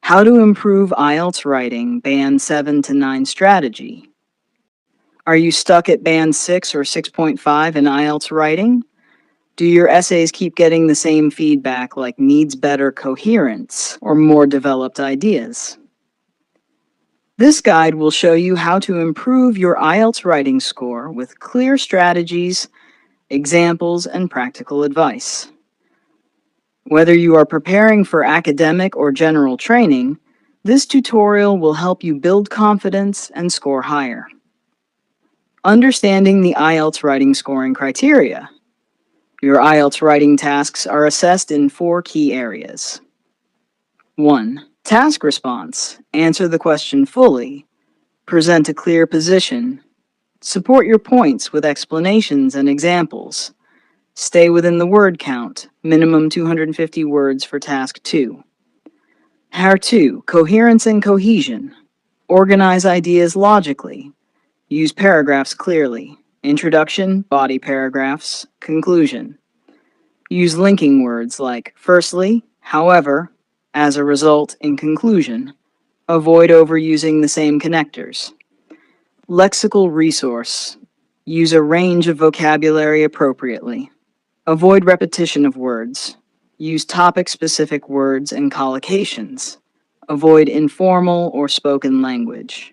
How to improve IELTS writing, Band 7 to 9 strategy. Are you stuck at Band 6 or 6.5 in IELTS writing? Do your essays keep getting the same feedback like needs better coherence or more developed ideas? This guide will show you how to improve your IELTS writing score with clear strategies, examples, and practical advice. Whether you are preparing for academic or general training, this tutorial will help you build confidence and score higher. Understanding the IELTS writing scoring criteria. Your IELTS writing tasks are assessed in 4 key areas. 1. Task response. Answer the question fully. Present a clear position. Support your points with explanations and examples. Stay within the word count, minimum 250 words for Task 2. Pair 2, coherence and cohesion. Organize ideas logically. Use paragraphs clearly. Introduction, body paragraphs, conclusion. Use linking words like firstly, however, as a result, in conclusion. Avoid overusing the same connectors. Lexical resource. Use a range of vocabulary appropriately. Avoid repetition of words. Use topic-specific words and collocations. Avoid informal or spoken language.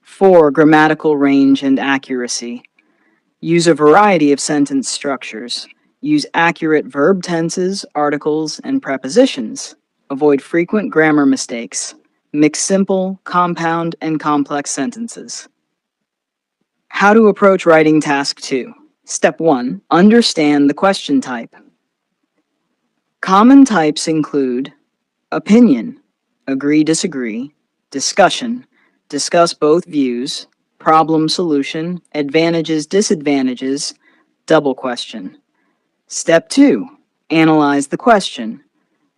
4. Grammatical range and accuracy. Use a variety of sentence structures. Use accurate verb tenses, articles, and prepositions. Avoid frequent grammar mistakes. Mix simple, compound, and complex sentences. How to approach writing task 2. Step 1. Understand the question type. Common types include opinion, agree, disagree, discussion, discuss both views, problem solution, advantages, disadvantages, double question. Step 2. Analyze the question.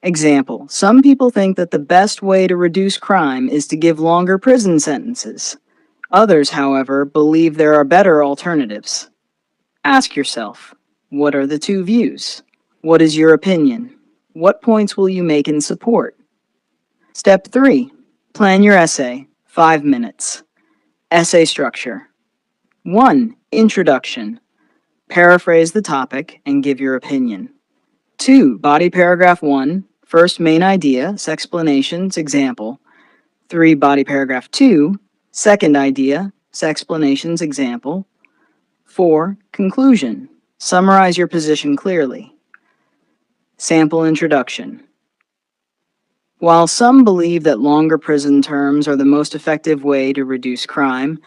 Example, some people think that the best way to reduce crime is to give longer prison sentences. Others, however, believe there are better alternatives. Ask yourself, what are the 2 views? What is your opinion? What points will you make in support? Step 3. Plan your essay, 5 minutes. Essay structure. 1. Introduction. Paraphrase the topic and give your opinion. 2. Body paragraph 1. First main idea, explanations, example. 3. Body paragraph 2. Second idea, explanations, example. 4. Conclusion. Summarize your position clearly. Sample introduction. While some believe that longer prison terms are the most effective way to reduce crime,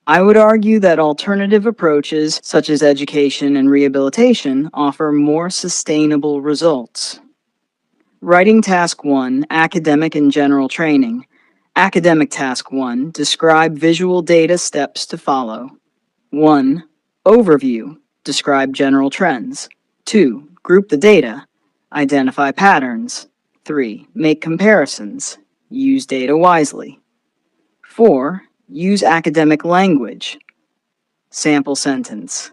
I would argue that alternative approaches such as education and rehabilitation offer more sustainable results. Writing Task 1, Academic and General Training. Academic Task 1, describe visual data steps to follow. 1. Overview, describe general trends. 2. Group the data, identify patterns. 3. Make comparisons, use data wisely. 4. Use academic language. Sample sentence.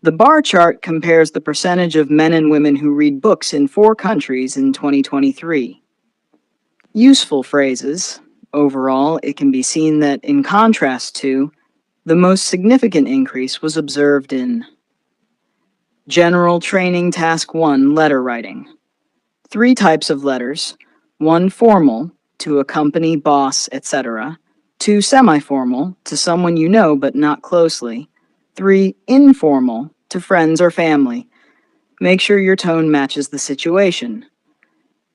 The bar chart compares the percentage of men and women who read books in 4 countries in 2023. Useful phrases. Overall, it can be seen that, in contrast to, the most significant increase was observed in General Training Task 1, Letter Writing. 3 types of letters. 1 formal, to a company, boss, etc. 2 semi-formal, to someone you know but not closely. 3 informal, to friends or family. Make sure your tone matches the situation.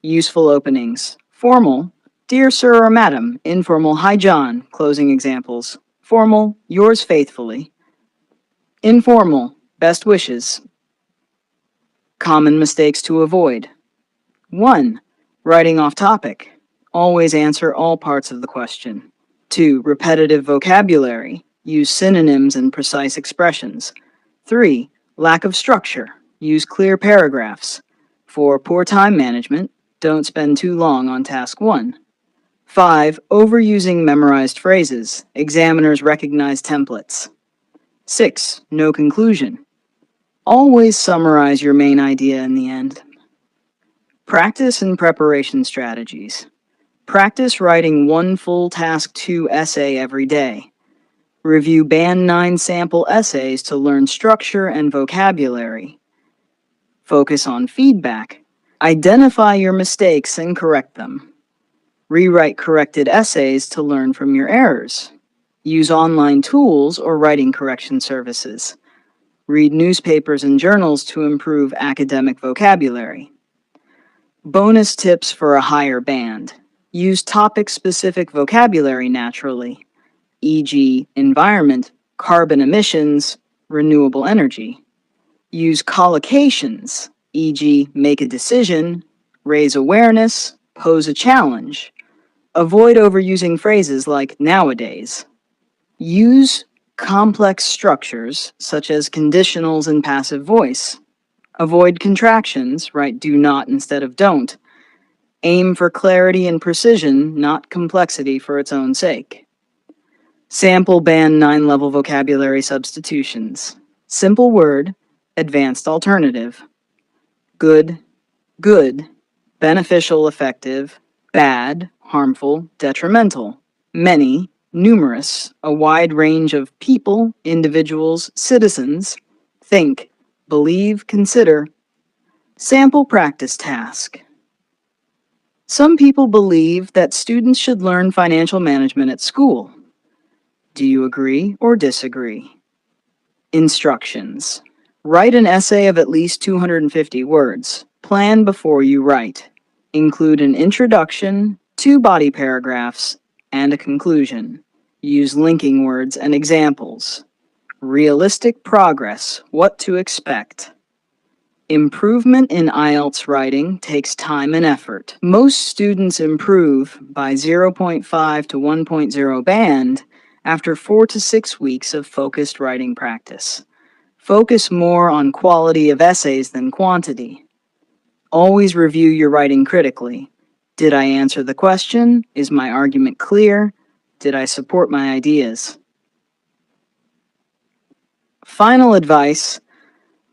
Useful openings. Formal, Dear Sir or Madam. Informal, Hi John. Closing examples. Formal, Yours faithfully. Informal, Best wishes. Common mistakes to avoid. 1. Writing off topic. Always answer all parts of the question. 2. Repetitive vocabulary. Use synonyms and precise expressions. 3. Lack of structure. Use clear paragraphs. 4. Poor time management. Don't spend too long on Task 1. 5. Overusing memorized phrases. Examiners recognize templates. 6. No conclusion. Always summarize your main idea in the end. Practice and preparation strategies. Practice writing one full Task 2 essay every day. Review Band 9 sample essays to learn structure and vocabulary. Focus on feedback. Identify your mistakes and correct them. Rewrite corrected essays to learn from your errors. Use online tools or writing correction services. Read newspapers and journals to improve academic vocabulary. Bonus tips for a higher band. Use topic-specific vocabulary naturally, e.g., environment, carbon emissions, renewable energy. Use collocations, e.g., make a decision, raise awareness, pose a challenge. Avoid overusing phrases like nowadays. Use complex structures such as conditionals and passive voice. Avoid contractions, write do not instead of don't. Aim for clarity and precision, not complexity for its own sake. Sample Band 9 level vocabulary substitutions. Simple word, advanced alternative. Good, good, beneficial, effective, bad, harmful, detrimental, many, numerous, a wide range of people, individuals, citizens, think, believe, consider. Sample practice task. Some people believe that students should learn financial management at school. Do you agree or disagree? Instructions. Write an essay of at least 250 words. Plan before you write. Include an introduction, 2 body paragraphs, and a conclusion. Use linking words and examples. Realistic progress, what to expect. Improvement in IELTS writing takes time and effort. Most students improve by 0.5 to 1.0 band after 4 to 6 weeks of focused writing practice. Focus more on quality of essays than quantity. Always review your writing critically. Did I answer the question? Is my argument clear? Did I support my ideas? Final advice.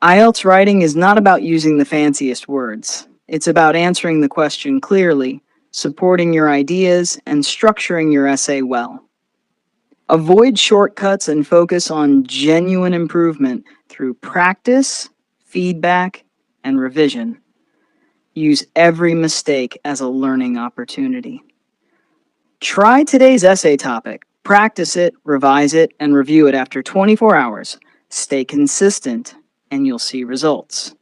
IELTS writing is not about using the fanciest words. It's about answering the question clearly, supporting your ideas, and structuring your essay well. Avoid shortcuts and focus on genuine improvement through practice, feedback, and revision. Use every mistake as a learning opportunity. Try today's essay topic. Practice it, revise it, and review it after 24 hours. Stay consistent, and you'll see results.